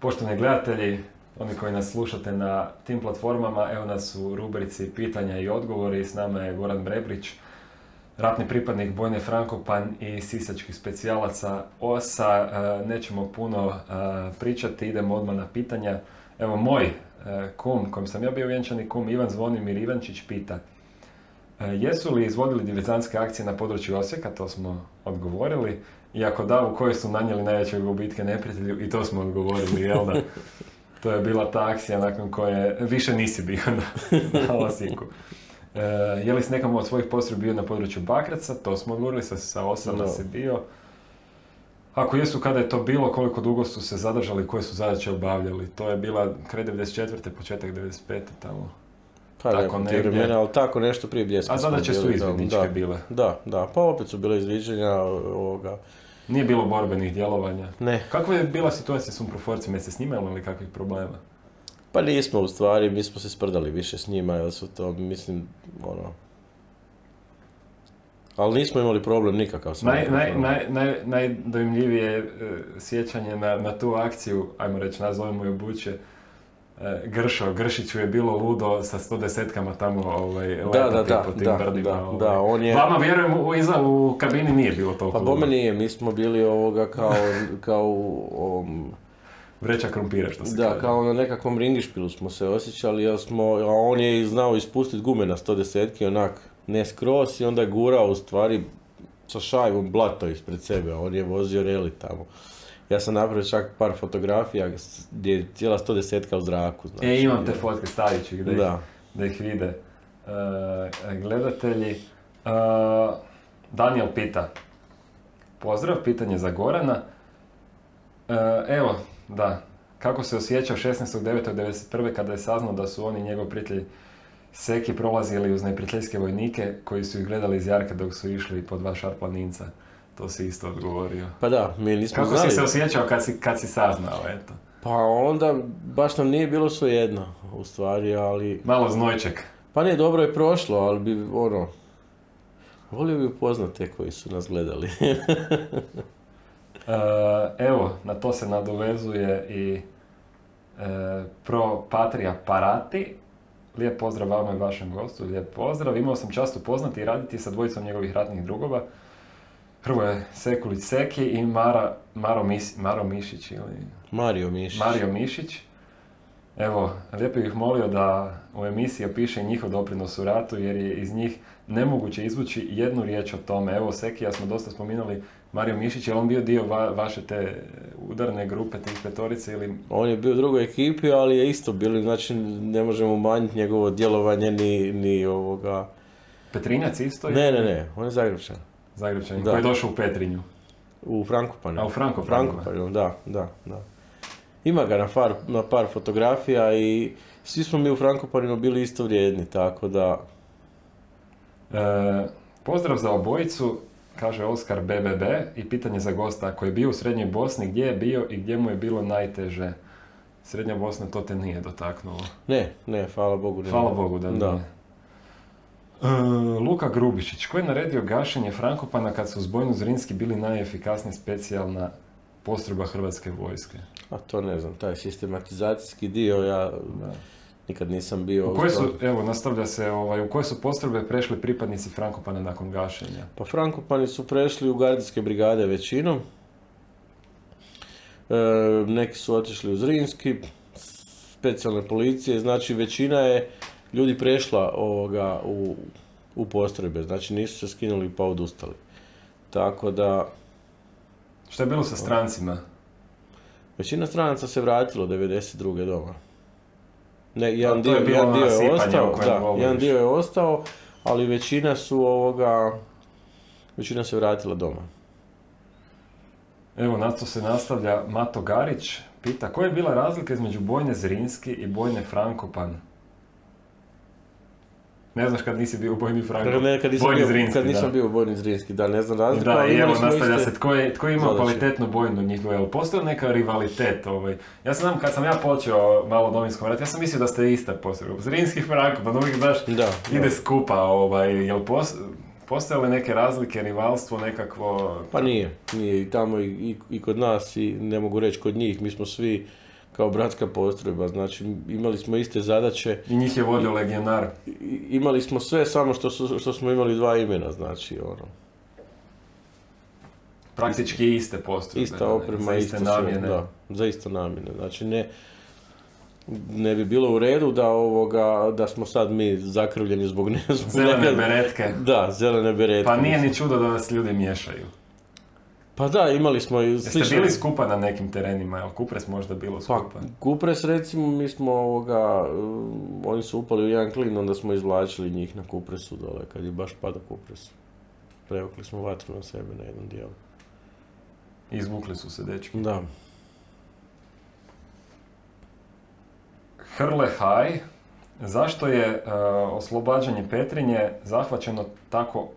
Poštovani gledatelji, oni koji nas slušate na tim platformama, evo nas u rubrici Pitanja i odgovori. S nama je Goran Brebrić, ratni pripadnik bojne Frankopan i sisačkih specijalaca OS-a. Nećemo puno pričati, idemo odmah na pitanja. Evo moj kum, kojim sam ja bio vjenčani kum, Ivan Zvonimir Ivančić pita: jesu li izvodili diverzantske akcije na području Osijeka? To smo odgovorili. I ako da, u kojoj su nanijeli najveće gubitke neprijatelju? I to smo odgovorili, jel da? To je bila ta akcija nakon koje više nisi bio na Osijeku. Je li s nekom od svojih postrojbi bio na području Pakraca? To smo odgovorili, sa Osama se bio. Ako jesu, kada je to bilo, koliko dugo su se zadržali, koje su zadaće obavljali? To je bila kraj 94. početak 95. tamo. Pa tako ne, vremena, ali tako nešto prije Bljeska. A zadaće su izvidničke bile? Da, pa opet su bile izviđenja ovoga. Nije bilo borbenih djelovanja? Ne. Kakva je bila situacija s umproforcima? Jeste s njima imali kakvih problema? Pa nismo u stvari, mi smo se sprdali više s njima, jer su to, mislim, ali nismo imali problem nikakav. Najdojmljivije sjećanje na tu akciju, ajmo reći, nazovimo je Buče, Gršiću je bilo ludo sa 110-kama tamo letati po tim brdima. Da, on je... Vama, vjerujem, u kabini nije bilo toliko ludo. Pa bome nije, mi smo bili kao vreća krumpira, što se kaže. Da, kao na nekakvom ringišpilu smo se osjećali, a on je znao ispustiti gume na 110-ki, onak ne skroz, i onda je gurao u stvari sa šajbom blato ispred sebe, a on je vozio reli tamo. Ja sam napravio čak par fotografija gdje je cijela 110-ka u zraku. Znači, imam te fotke, stavit ću da ih vide gledatelji. Daniel pita: pozdrav, pitanje za Gorana. Evo, da, kako se osjećao 16.9.1991. kada je saznao da su oni i njegov prijatelj Seki prolazili uz neprijateljske vojnike koji su ih gledali iz jarka dok su išli po 2 šarplaninca? To si isto odgovorio. Pa da, mi nismo Kako znali. Kako si se osjećao kad si saznao, eto? Pa onda baš nam nije bilo svejedno, u stvari, ali... Malo znojček. Pa ne, dobro je prošlo, ali bi, volio bi upoznati te koji su nas gledali. Evo, na to se nadovezuje i Pro Patria Parati. Lijep pozdrav vama i vašem gostu, lijep pozdrav. Imao sam čast upoznati i raditi sa dvojicom njegovih ratnih drugova, Hrvoje Sekulić Seki i Mario Mišić. Evo, lijepo bih molio da u emisiji opiše njihov doprinos u ratu, jer je iz njih nemoguće izvući jednu riječ o tome. Evo, Sekija smo dosta spominjali, Mario Mišić, je on bio dio vaše te udarne grupe, tih petorice ili... On je bio u drugoj ekipi, ali je isto bilo, znači ne možemo umanjiti njegovo djelovanje ni ovoga... Petrinjac isto? Ne, on je Zagrebčan. Zagrebčanin, koji je došao u Petrinju. U Frankopanu. A u Frankopanu, da. Ima ga na par fotografija i svi smo mi u Frankopanima bili isto vrijedni, tako da... Pozdrav za obojicu, kaže Oskar BBB, i pitanje za gosta: ako je bio u Srednjoj Bosni, gdje je bio i gdje mu je bilo najteže? Srednja Bosna to te nije dotaknulo? Ne, hvala Bogu. Hvala Bogu da nije. Luka Grubišić: ko je naredio gašenje Frankopana kad su uz bojnu Zrinski bili najefikasnija specijalna postrojba Hrvatske vojske? A to ne znam, taj sistematizacijski dio ja nikad nisam bio... Nastavlja se, u koje su postrojbe prešli pripadnici Frankopana nakon gašenja? Pa Frankopani su prešli u gardijske brigade većinom. Neki su otišli u Zrinski, specijalne policije, znači većina je ljudi prešla u postrojbe, znači nisu se skinuli pa odustali. Tako da... Što je bilo sa strancima? Većina stranaca se vratilo 92. doma. Jedan dio je ostao, ali većina se vratila doma. Evo, na to se nastavlja Mato Garić, pita: koja je bila razlika između bojne Zrinski i bojne Frankopan? Ne znaš kad nisi bio u bojni Frankopan? Kad nisam bio u bojni Zrinski, da, ne znam razliku. Da, i evo, nastavlja se, tko je imao kvalitetnu bojnu njih dvoje? Postoji neka rivalitet? Ja znam, kad sam ja počeo malo Domovinskom ratu, ja sam mislio da ste ista postrojba. Zrinski Frankopan, uvijek, znaš, ide skupa, jel postoje li neke razlike, rivalstvo nekakvo? Pa nije i tamo i kod nas, i ne mogu reći kod njih, mi smo svi kao bratska postrojba, znači imali smo iste zadaće. I njih je vodio legionar. Imali smo sve, samo što smo imali 2 imena, znači ono. Praktički iste postrojbe. Ista oprema, iste namjene. Da, za iste namjene. Znači ne bi bilo u redu da smo sad mi zakrvljeni zbog zelene beretke. Da, zelene beretke. Pa nije ni čudo da vas ljudi miješaju. Pa da, imali smo i slično. Jeste bili skupa na nekim terenima, jel Kupres možda bilo skupa? Pa, Kupres recimo, mi smo oni su upali u jedan klin, onda smo izvlačili njih na Kupresu dole, kad je baš pada Kupres. Prevukli smo vatru na sebe na jednom dijelu. Izvukli su se dečki. Da. Hrle Haj, zašto je oslobađanje Petrinje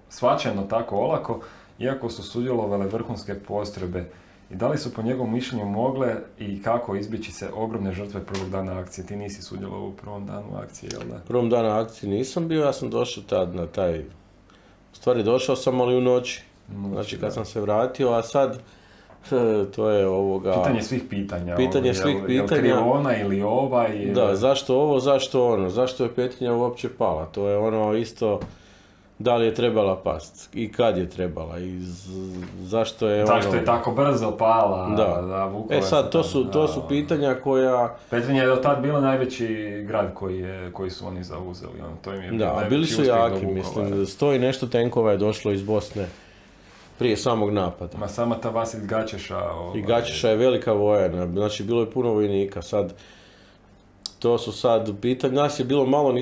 shvaćeno tako olako, iako su sudjelovale vrhunske postrojbe? I da li su po njegovom mišljenju mogle i kako izbjeći se ogromne žrtve prvog dana akcije? Ti nisi sudjelovao u prvom danu akcije, jel da? U prvom danu akcije nisam bio, ja sam došao tad na taj... U stvari došao sam, ali u noći. Znači kad sam se vratio, a sad... To je Pitanje svih pitanja. Pitanje svih pitanja. Jel ona ili ova? Da, zašto ovo, zašto ono? Zašto je Petrinja uopće pala? To je ono isto... Da li je trebala past i kad je trebala i zašto je Zašto je tako brzo pala? Da, sad to su pitanja koja... Petrinja je do tad bila najveći grad koji su oni zauzeli. To im je da, bili su jaki, mislim, 100 i nešto tenkova je došlo iz Bosne prije samog napada. Ma sama ta Vasilj Gačeša... I Gačeša je velika vojna, znači bilo je puno vojnika, sad... To su sad pitanja, nas je bilo malo,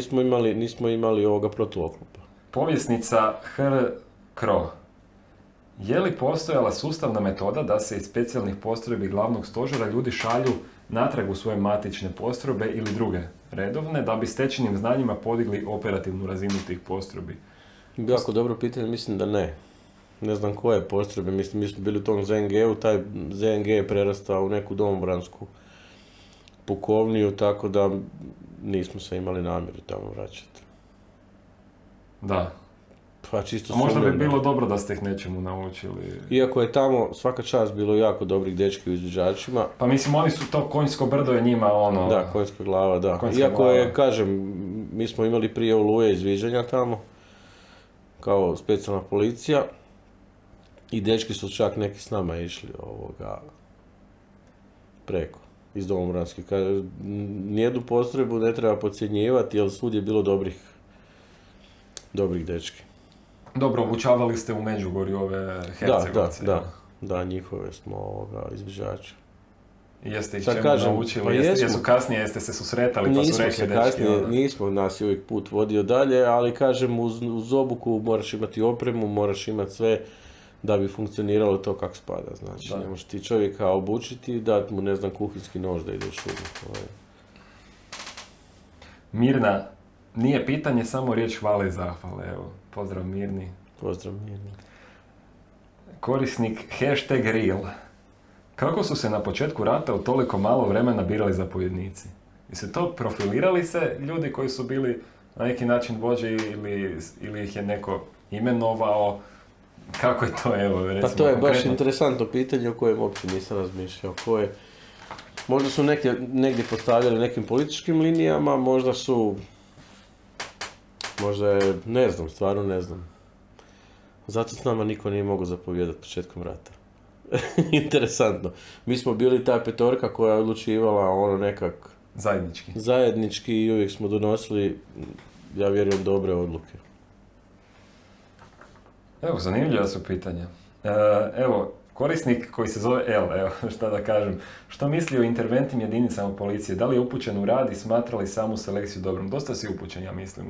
nismo imali ovoga protuoklopa. Povjesnica Hr. Kro. Je li postojala sustavna metoda da se iz specijalnih postrojbi glavnog stožera ljudi šalju natrag u svoje matične postrojbe ili druge redovne, da bi stečenim znanjima podigli operativnu razinu tih postrojbi? Jako dobro pitanje, mislim da ne. Ne znam koje postrojbe, mislim mi smo bili u tom ZNG-u, taj ZNG je prerastao u neku domobransku pukovniju, tako da nismo se imali namjeru tamo vraćati. Da. Pa čisto a možda bi bilo dobro da ste ih nečemu naučili. Iako je tamo svaka čast bilo jako dobrih dečki u izviđačima. Pa mislim, oni su to konjsko brdo je njima ono... Da, konjska glava, da. Iako glava. Je, kažem, mi smo imali prije Oluje izviđanja tamo, kao specijalna policija. I dečki su čak neki s nama išli preko, iz domobranskih. Nijednu postrojbu ne treba podcjenjivati, jer svud je bilo dobrih dečki. Dobro, obučavali ste u Međugorju ove Hercegovce. Da, njihove smo izviđači. I jeste ih čemu naučili? Pa jesu kasnije, jeste se susretali pa su rekli dečki? Nismo, nas je uvijek put vodio dalje, ali kažem, uz obuku moraš imati opremu, moraš imati sve da bi funkcioniralo to kako spada. Znači, ne možeš ti čovjeka obučiti i dati mu, ne znam, kuhinski nož da ide u šumu. Mirna, nije pitanje, samo riječ hvale i zahvale. Evo, pozdrav Mirni. Pozdrav Mirni. Korisnik #real. Kako su se na početku rata u toliko malo vremena birali zapovjednici? Jeste to profilirali se ljudi koji su bili na neki način vođe ili ih je neko imenovao? Kako je to, evo, recimo? Pa to je baš interesantno pitanje o kojem uopće nisam razmišljao. Možda su negdje postavljali nekim političkim linijama, ne znam, stvarno ne znam. Zato s nama niko nije mogao zapovjedati početkom rata. Interesantno. Mi smo bili ta petorka koja je odlučivala nekak... Zajednički i uvijek smo donosili, ja vjerujem, dobre odluke. Evo, zanimljiva su pitanja. Evo, korisnik koji se zove L, evo, šta da kažem. Što misli o interventnim jedinicama policije? Da li je upućen u rad i smatra li samu selekciju dobrom? Dosta si upućen, ja mislim,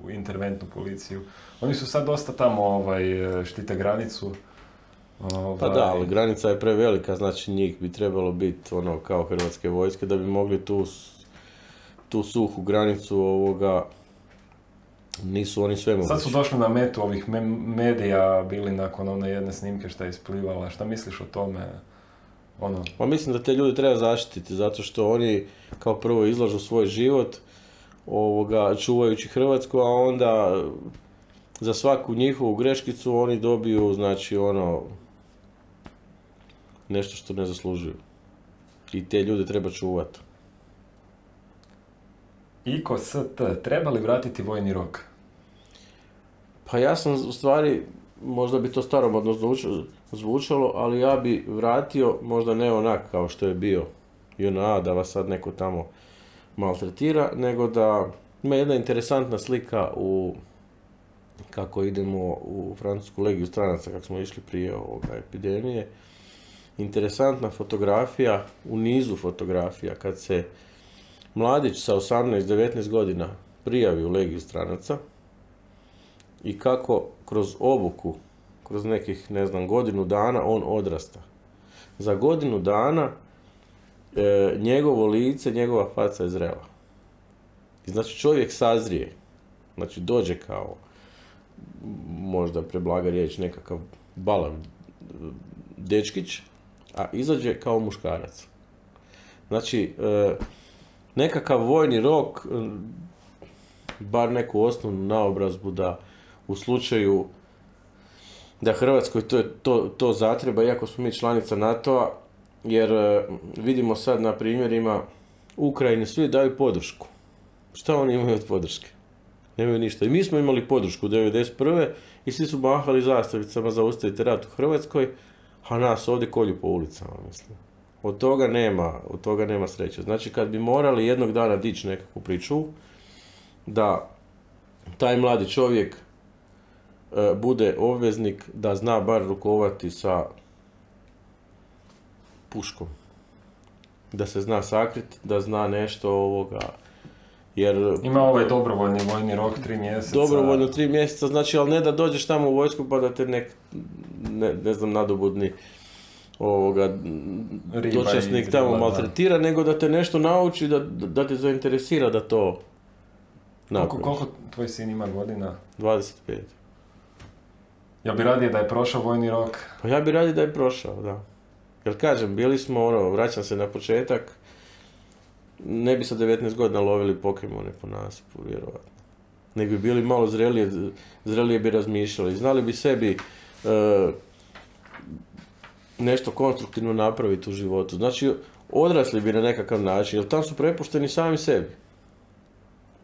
u interventnu policiju. Oni su sad dosta tamo štite granicu. Pa da, ali granica je prevelika, znači njih bi trebalo biti kao hrvatske vojske da bi mogli tu suhu granicu nisu oni sve mogući. Sad su došli na metu ovih medija, bili nakon one jedne snimke šta je isplivala. Šta misliš o tome? Pa mislim da te ljudi treba zaštititi, zato što oni kao prvo izlažu svoj život čuvajući Hrvatsku, a onda za svaku njihovu greškicu oni dobiju, znači nešto što ne zaslužuju. I te ljude treba čuvati. Iko ST, treba li vratiti vojni rok? Pa ja sam u stvari, možda bi to staromodno zvučalo, ali ja bi vratio, možda ne onak kao što je bio JNA, da vas sad neko tamo maltretira, nego da ima jedna interesantna slika kako idemo u Francusku legiju stranaca, kako smo išli prije ovoga epidemije. Interesantna fotografija, u nizu fotografija, kad se mladić sa 18-19 godina prijavi u legiju stranaca i kako kroz obuku, kroz nekih, ne znam, godinu dana on odrasta. Za godinu dana njegovo lice, njegova faca je zrela. I znači čovjek sazrije, znači dođe kao, možda preblaga riječ, nekakav balav dečkić, a izađe kao muškarac. Znači, nekakav vojni rok, bar neku osnovnu naobrazbu da u slučaju da Hrvatskoj to zatreba, iako smo mi članica NATO-a, jer vidimo sad na primjerima Ukrajine, svi daju podršku. Šta oni imaju od podrške? Nemaju ništa. I mi smo imali podršku 1991. i svi su mahali zastavicama zaustaviti rat u Hrvatskoj, a nas ovdje kolju po ulicama, mislim. Od toga nema sreće. Znači, kad bi morali jednog dana dići nekakvu priču, da taj mladi čovjek bude obveznik da zna bar rukovati sa puškom. Da se zna sakrit, da zna nešto ovoga. Jer ima ovaj dobrovoljni vojni rok 3 mjeseca. Dobrovoljno 3 mjeseca, znači, ali ne da dođeš tamo u vojsku pa da te ne znam, nadobudni dočasnik tamo maltretira, nego da te nešto nauči, da te zainteresira da to napraviš. Koliko tvoj sin ima godina? 25. Ja bi radije da je prošao vojni rok? Pa ja bi radije da je prošao, da. Jer kažem, bili smo, vraćam se na početak, ne bi sa 19 godina lovili Pokemone po nasipu, vjerovatno. Nek bi bili malo zrelije bi razmišljali. Znali bi sebi nešto konstruktivno napraviti u životu. Znači, odrasli bi na nekakav način, jer tam su prepušteni sami sebi.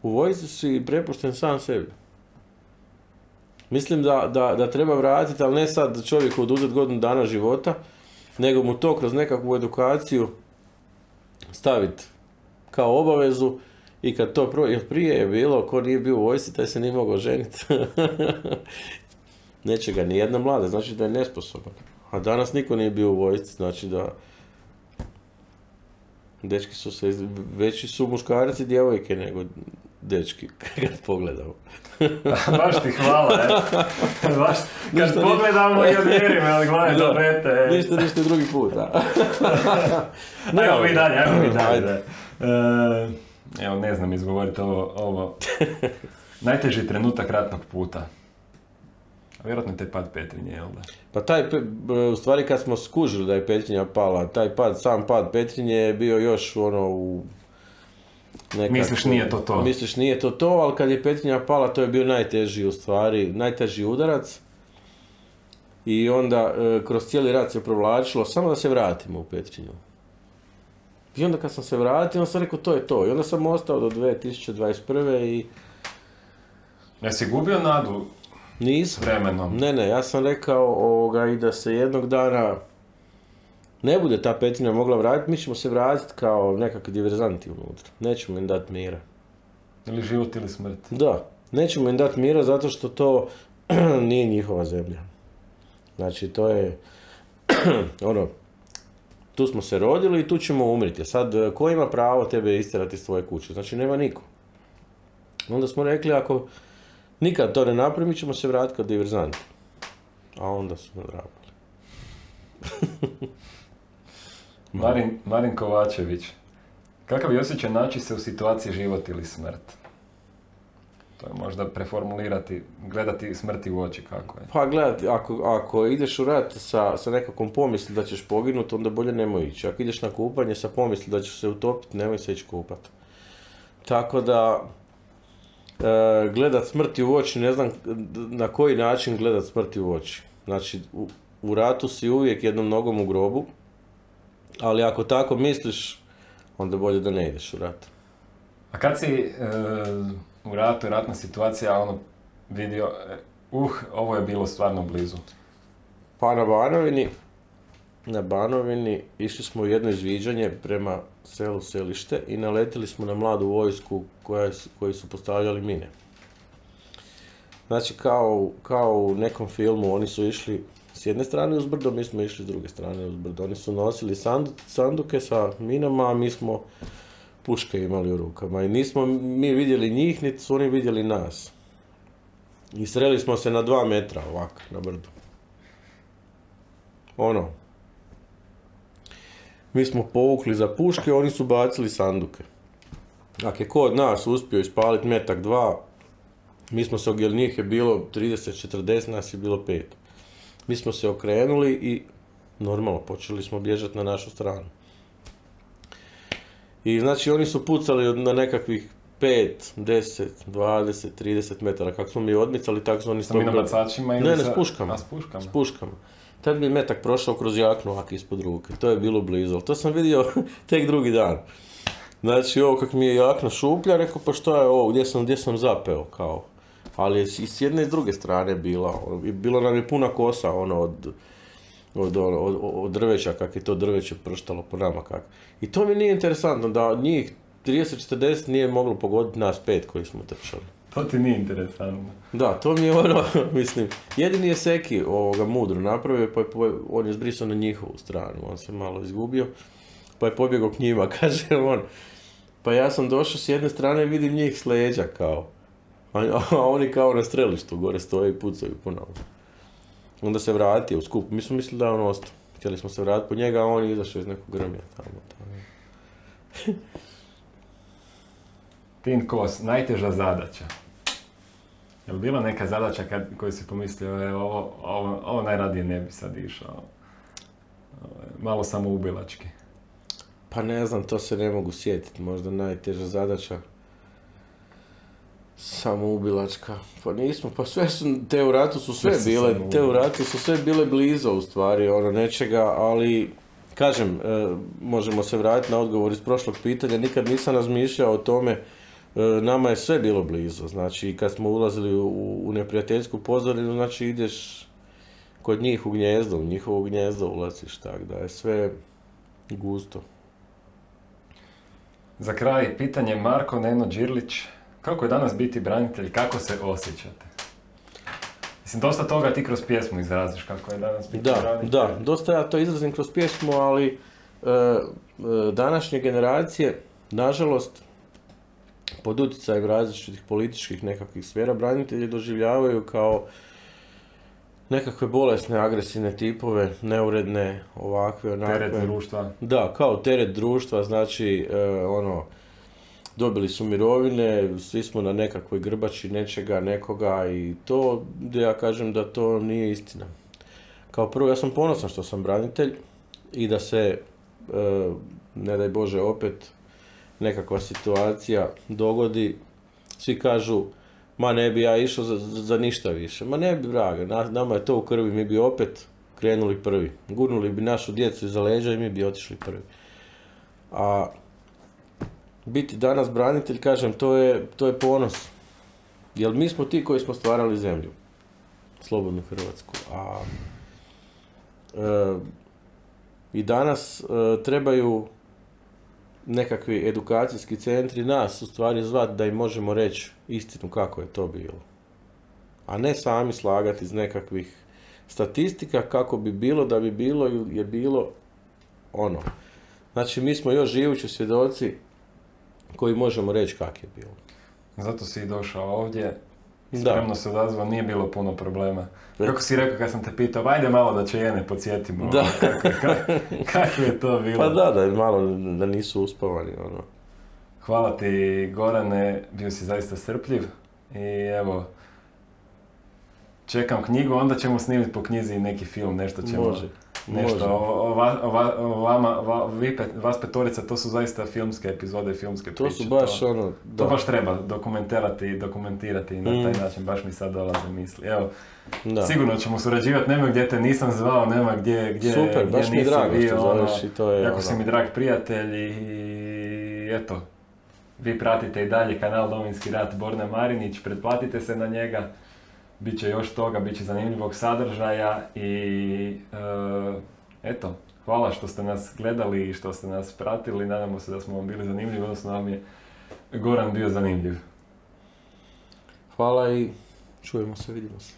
U vojsci si prepušten sam sebi. Mislim da treba vratiti, ali ne sad čovjeku oduzeti godinu dana života, nego mu to kroz nekakvu edukaciju staviti kao obavezu i kad to jer prije je bilo, ko nije bio u vojsci, taj se nije mogao ženiti. Neće ga nijedna mlada, znači da je nesposoban. A danas niko nije bio u vojsci, znači da dečki su veći su muškarci djevojke nego dečki, kad pogledamo. Baš ti hvala, Baš, kad pogledamo i odmjerimo, ali gledaj do pete. Ništa drugi put, Ajmo mi dalje. Evo, ne znam izgovoriti ovo. Najteži trenutak ratnog puta. Vjerojatno taj pad Petrinje, jel da? Pa u stvari kad smo skužili da je Petrinja pala, sam pad Petrinje je bio još u nekako... Misliš nije to to? Misliš nije to to, ali kad je Petrinja pala to je bio najteži u stvari, najteži udarac. I onda kroz cijeli rat se provlačilo, samo da se vratimo u Petrinju. I onda kad sam se vratio, onda sam rekao to je to. I onda sam ostao do 2021. i... Jesi gubio nadu? Nisam. Vremenom? Ne, ja sam rekao i da se jednog dana ne bude ta Petrinja mogla vratiti, mi ćemo se vratiti kao nekakvi diverzanti unutra. Nećemo im dati mira. Ili život ili smrt? Da, nećemo im dati mira zato što to nije njihova zemlja. Znači to je tu smo se rodili i tu ćemo umriti. Sad, ko ima pravo tebe istjerati iz tvoje kuće? Znači nema niko. Onda smo rekli, ako nikad to ne napravi, mi ćemo se vratiti kao diverzanti. A onda su nadrapali. Marin Kovačević. Kakav je osjećaj naći se u situaciji život ili smrt? To je možda preformulirati, gledati smrti u oči kako je. Pa gledati, ako ideš u rat sa nekakvom pomisli da ćeš poginuti, onda bolje nemoj ići. Ako ideš na kupanje sa pomisli da ćeš se utopiti, nemoj se ići kupati. Tako da, gledat smrti u oči, ne znam na koji način gledat smrti u oči. Znači, u ratu si uvijek jednom nogom u grobu, ali ako tako misliš, onda bolje da ne ideš u rat. A kad si u ratu, ratna situacija, ono, vidio, ovo je bilo stvarno blizu. Pa na Banovini išli smo u jedno izviđanje prema selu Selište i naletili smo na mladu vojsku koji su postavljali mine. Znači kao u nekom filmu, oni su išli s jedne strane uz brdo, mi smo išli s druge strane uz brdo. Oni su nosili sanduke sa minama, a mi smo puške imali u rukama. I nismo mi vidjeli njih, niti su oni vidjeli nas. I sreli smo se na 2 metra ovako, na brdu. Ono. Mi smo povukli za puške, oni su bacili sanduke. Ako je ko od nas uspio ispaliti metak 2, mi smo se, jer njih je bilo 30-40, nas je bilo 5. Mi smo se okrenuli i normalno počeli smo bježati na našu stranu. I znači oni su pucali na nekakvih 5, 10, 20, 30 metara. Kako smo mi odmicali, tako su oni... Sa minobacačima ili ne, s puškama. S puškama. Tad bi metak prošao kroz jaknu ovak ispod ruke. To je bilo blizu, ali to sam vidio tek drugi dan. Znači ovo kak mi je jakna šuplja, rekao pa što je ovo, gdje sam zapeo kao. Ali i s jedne i s druge strane bilo nam je puna kosa ono od drveća, kak je to drveće prštalo po nama kak. I to mi nije interesantno, da njih 30-40 nije moglo pogoditi nas 5 koji smo trčali. To ti nije interesantno. Da, to mi je mislim, jedini je Seki mudro napravio, pa on je zbrisao na njihovu stranu, on se malo izgubio, pa je pobjegao k njima, kaže on. Pa ja sam došao s jedne strane i vidim njih s leđa kao, a oni kao na strelištu gore stoje i pucaju po nama. Onda se vratio u skup, mi smo mislili da je on ostao. Htjeli smo se vratiti po njega, a on je izašao iz nekog grmlja tamo. Tin Kos, najteža zadaća. Je li bila neka zadaća koju si pomislio, ovo najradije ne bi sad išao? Malo samoubilački. Pa ne znam, to se ne mogu sjetiti. Možda najteža zadaća samoubilačka. Pa nismo, pa sve su, te u ratu su sve bile blizu u stvari, nečega, ali kažem, možemo se vratiti na odgovor iz prošlog pitanja, nikad nisam razmišljao o tome, nama je sve bilo blizu, znači kad smo ulazili u neprijateljsku pozorinu, znači ideš kod njih u gnjezdo, u njihovo gnjezdo ulaziš, tako da je sve gusto. Za kraj pitanje Marko Neno Đirlić, kako je danas biti branitelj, kako se osjećate? Mislim, dosta toga ti kroz pjesmu izraziš, kako je danas biti branitelj. Da, dosta ja to izrazim kroz pjesmu, ali današnje generacije, nažalost, pod utjecajem različitih političkih nekakvih sfera, branitelji doživljavaju kao nekakve bolesne, agresivne tipove, neuredne, ovakve, onakve. Teret društva. Da, kao teret društva, znači, dobili su mirovine, svi smo na nekakvoj grbači nečega, nekoga i to, gdje ja kažem da to nije istina. Kao prvo, ja sam ponosan što sam branitelj i da se, ne daj Bože, opet nekakva situacija dogodi, svi kažu, ma ne bi ja išao za ništa više. Ma ne bi, vraga, nama je to u krvi, mi bi opet krenuli prvi. Gurnuli bi našu djecu iza leđa i mi bi otišli prvi. A biti danas branitelj, kažem, to je ponos. Jer mi smo ti koji smo stvarali zemlju. Slobodnu Hrvatsku. I danas trebaju nekakvi edukacijski centri nas u stvari zvati da im možemo reći istinu kako je to bilo. A ne sami slagati iz nekakvih statistika kako bi bilo, da bi bilo je bilo ono. Znači mi smo još živući svjedoci koji možemo reći kak je bilo. Zato si i došao ovdje, spremno se odazvao, nije bilo puno problema. Kako si rekao kad sam te pitao, ajde malo da Čejene podsjetimo, kako je to bilo. Pa da je malo, da nisu uspavani. Hvala ti Gorane, bio si zaista strpljiv i evo, čekam knjigu, onda ćemo snimiti po knjizi neki film, nešto ćemo... Može. Vas petorica, to su zaista filmske epizode, filmske priče. To su baš To baš treba dokumentirati i na taj način, baš mi sad dolaze misli. Evo, sigurno ćemo surađivati, nema gdje te nisam zvao, nema gdje super, baš mi je drago što zoveš i to je jako si mi drag prijatelj i eto, Vi pratite i dalje kanal Domovinski rat Borna Marinić, pretplatite se na njega. Biće još toga, bit će zanimljivog sadržaja i eto, hvala što ste nas gledali i što ste nas pratili. Nadamo se da smo vam bili zanimljivi, odnosno vam je Goran bio zanimljiv. Hvala i čujemo se, vidimo se.